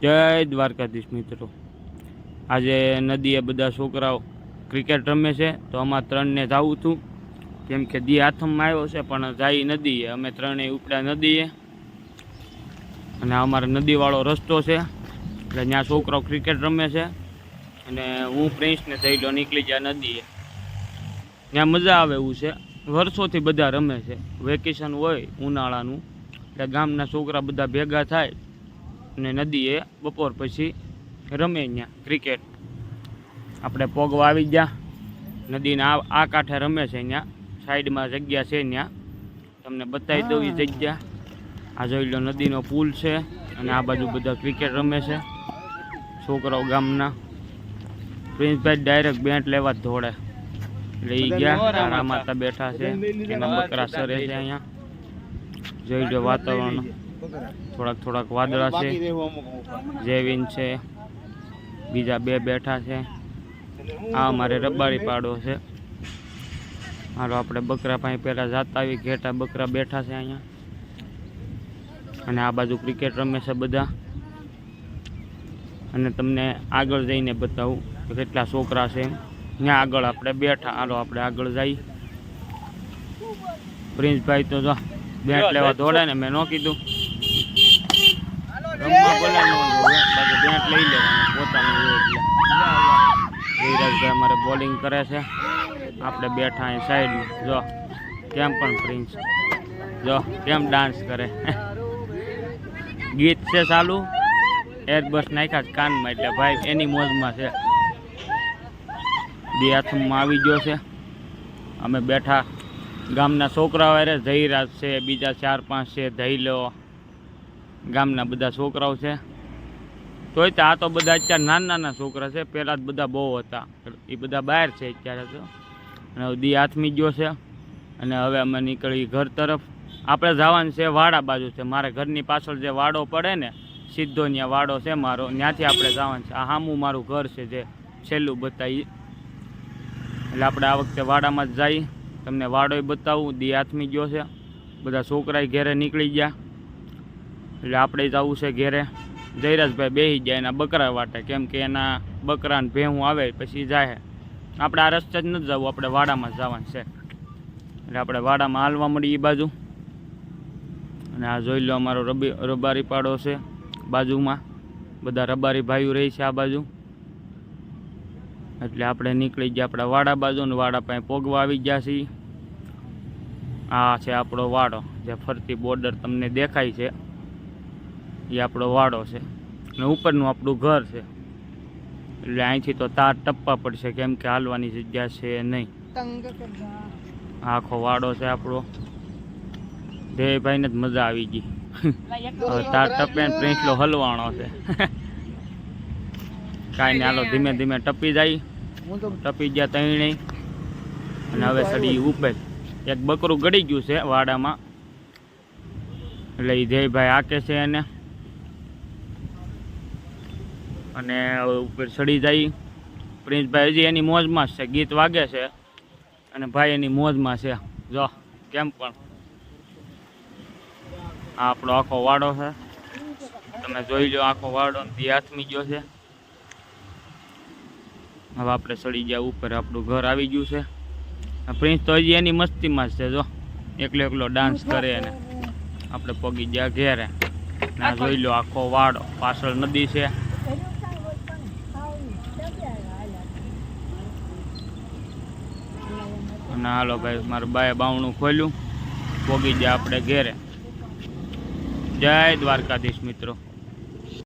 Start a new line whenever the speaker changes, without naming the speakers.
જય દ્વારકાધીશ મિત્રો, આજે નદીએ બધા છોકરાઓ ક્રિકેટ રમે છે તો અમારે ત્રણને જવું હતું કેમ કે દી આથમમાં આવ્યો છે પણ જાય નદીએ. અમે ત્રણેય ઉપડ્યા નદીએ અને અમારે નદીવાળો રસ્તો છે એટલે ત્યાં છોકરાઓ ક્રિકેટ રમે છે અને હું પ્રિન્સને જઈ લો નીકળી ગયા નદીએ. ત્યાં મજા આવે એવું છે, વર્ષોથી બધા રમે છે. વેકેશન હોય ઉનાળાનું એટલે ગામના છોકરા બધા ભેગા થાય અને નદીએ બપોર પછી રમે ત્યાં ક્રિકેટ. આપણે પોગવા આવી ગયા નદીના આ કાંઠે રમે છે, ત્યાં સાઈડમાં જગ્યા છે, ત્યાં તમને બતાવી દઉં એ જગ્યા. આ જોઈ લો નદીનો પુલ છે અને આ બાજુ બધા ક્રિકેટ રમે છે છોકરાઓ ગામના. પ્રિન્સભાઈ ડાયરેક્ટ બેટ લેવા જ દોડે લઈ ગયા. તારા માતા બેઠા છે, એના બકરા સરે છે. અહીંયા જોઈ લો વાતાવરણ, થોડાક વાદળા છે. જેવિન છે, બીજા બે બેઠા છે. આ અમારે રબારી પાડો છે. હાલો આપણે બકરા પાસે પહેલા જાતા આવી. ઘેટા બકરા બેઠા છે અહીંયા અને આ બાજુ ક્રિકેટ રમે છે બધા. અને તમને આગળ જઈને બતાવું કે કેટલા છોકરા છે. ત્યાં આગળ આપણે બેઠા. હાલો આપણે આગળ જઈ. પ્રિન્સભાઈ તો જો બેટ લેવા દોડે ને, મેં ન કીધું રમવા બોલે બેટ લઈ લેવાનું પોતાનું હોય. એટલે ધીરજભાઈ અમારે બોલિંગ કરે છે, આપણે બેઠા અહીં સાઈડ. જો કેમ પણ પ્રિન્સ જો કેમ ડાન્સ કરે. ગીત છે ચાલુ, એરબસ નાખ્યા કાનમાં એટલે ભાઈ એની મોજમાં છે. બે હાથમાં આવી ગયો છે. અમે બેઠા ગામના છોકરાઓ અરે જયરાજ છે, બીજા 4-5 છે, ધૈલો ગામના બધા છોકરાઓ છે. તોય તો આ તો બધા અત્યારે નાના છોકરા છે, પહેલાં જ બધા બહુ હતા. એ બધા બહાર છે અત્યારે તો. અને દી હાથમી ગયો છે અને હવે અમે નીકળી ઘર તરફ. આપણે જવાનું છે વાડા બાજુ છે. મારે ઘરની પાછળ જે વાડો પડે ને, સીધો ત્યાં વાડો છે મારો, ત્યાંથી આપણે જવાનું છે. આ સામું મારું ઘર છે જે છેલ્લું બતાવી. એટલે આપણે આ વખતે વાડામાં જ જઈ. તમને વાડોય બતાવું. દી હાથમી ગયો છે, બધા છોકરાએ ઘેરે નીકળી ગયા એટલે આપણે જવું છે ઘેરે. જયરાજભાઈ બેસી જાય એના બકરા વાટે, કેમ કે એના બકરાને ભેહું આવે પછી જાય. આપણે આ રસ્તે જ નથી જવું, આપણે વાડામાં જ જવાનું છે. એટલે આપણે વાડામાં હાલવા મળી એ બાજુ. અને આ જોઈ લો અમારો રબારી પાડો છે બાજુમાં, બધા રબારી ભાઈઓ રહી છે આ બાજુ. એટલે આપણે નીકળી ગયા આપણા વાડા બાજુ ને વાડા પાસે પોગવા આવી ગયા છીએ. આ છે આપણો વાડો, જે ફરતી બોર્ડર તમને દેખાય છે એ આપણો વાડો છે અને ઉપરનું આપણું ઘર છે. એટલે અહીંથી તો તાર ટપવા પડશે કેમ કે હાલવાની જગ્યા છે નહીં. આખો વાડો છે આપણો. દેવભાઈને જ મજા આવી ગઈ. તાર ટપે ને પ્રિન્સલો હલવાણો છે. કાંઈ નહીં, હાલો ધીમે ધીમે ટપી જાય. ટપી ગયા તઈ અને હવે સડી ઉપર. એક બકરું ગળી ગયું છે વાડામાં એટલે એ જયભાઈ આકે છે એને. અને હવે ઉપર ચડી જાય. પ્રિન્સભાઈ હજી એની મોજમાં જ છે, ગીત વાગે છે અને ભાઈ એની મોજમાં છે. જો કેમ પણ આ આપણો આખો વાડો છે, તમે જોઈ લો આખો વાડો. દી હાથમી ગયો છે. હવે આપણે ચડી ગયા ઉપર, આપણું ઘર આવી ગયું છે. પ્રિન્સ તો હજી એની મસ્તીમાં જ છે. જો એકલો ડાન્સ કરે અને આપણે પગી ગયા ઘેરે. ના જોઈ લો આખો વાડો, પાછળ નદી છે. અને હાલો ભાઈ મારા બાએ બાવણું ખોલ્યું, પોગી ગયા આપણે ઘેરે. જય દ્વારકાધીશ મિત્રો.